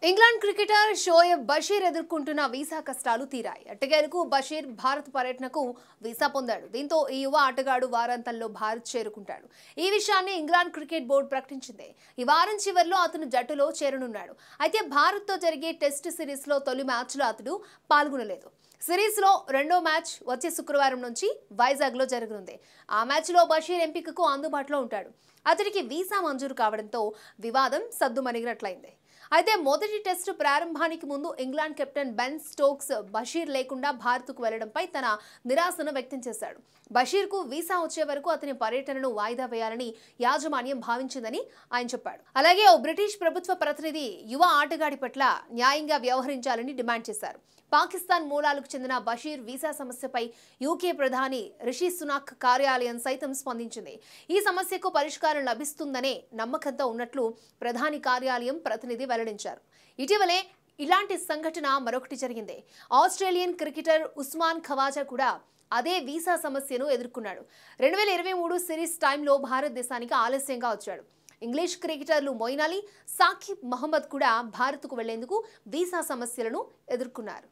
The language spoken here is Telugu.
ఇంగ్లాండ్ క్రికెటర్ షోయబ్ బషీర్ ఎదుర్కొంటున్న వీసా కష్టాలు తీరాయి. ఎట్టకేలకు బషీర్ భారత్ పర్యటనకు వీసా పొందాడు. దీంతో ఈ యువ ఆటగాడు వారాంతంలో భారత్ చేరుకుంటాడు. ఈ విషయాన్ని ఇంగ్లాండ్ క్రికెట్ బోర్డు ప్రకటించింది. ఈ వారం చివర్లో అతను జట్టులో చేరనున్నాడు. అయితే భారత్తో జరిగే టెస్ట్ సిరీస్లో తొలి మ్యాచ్లో అతడు పాల్గొనలేదు. సిరీస్లో రెండో మ్యాచ్ వచ్చే శుక్రవారం నుంచి వైజాగ్లో జరగనుంది. ఆ మ్యాచ్లో బషీర్ ఎంపికకు అందుబాటులో ఉంటాడు. అతడికి వీసా మంజూరు కావడంతో వివాదం సద్దుమణిగినట్లయింది. అయితే మొదటి టెస్టు ప్రారంభానికి ముందు England captain Ben Stokes Bashir లేకుండా భారత్కు వెళ్లడంపై తన నిరాశను వ్యక్తం చేశాడు. బషీర్కు వీసా వచ్చే వరకు అతని పర్యటనను వాయిదా వేయాలని యాజమాన్యం భావించిందని ఆయన చెప్పాడు. అలాగే ఓ బ్రిటిష్ ప్రభుత్వ ప్రతినిధి యువ ఆటగాడి పట్ల న్యాయంగా వ్యవహరించాలని డిమాండ్ చేశారు. పాకిస్తాన్ మూలాలకు చెందిన బషీర్ వీసా సమస్యపై యూకే ప్రధాని రిషి సునాక్ కార్యాలయం సైతం స్పందించింది. ఈ సమస్యకు పరిష్కారం లభిస్తుందనే నమ్మకంతో ఉన్నట్లు ప్రధాని కార్యాలయం ప్రతినిధి వెల్లడించారు. ఇటీవలే ఇలాంటి సంఘటన మరొకటి జరిగింది. ఆస్ట్రేలియన్ క్రికెటర్ ఉస్మాన్ ఖవాజా కూడా అదే వీసా సమస్యను ఎదుర్కొన్నాడు. 2023 సిరీస్ టైంలో భారతదేశానికి ఆలస్యంగా వచ్చాడు. ఇంగ్లీష్ క్రికెటర్లు మొయిన్ అలీ, సాకిబ్ మహమ్మద్ కూడా భారత్కు వెళ్లేందుకు వీసా సమస్యలను ఎదుర్కొన్నారు.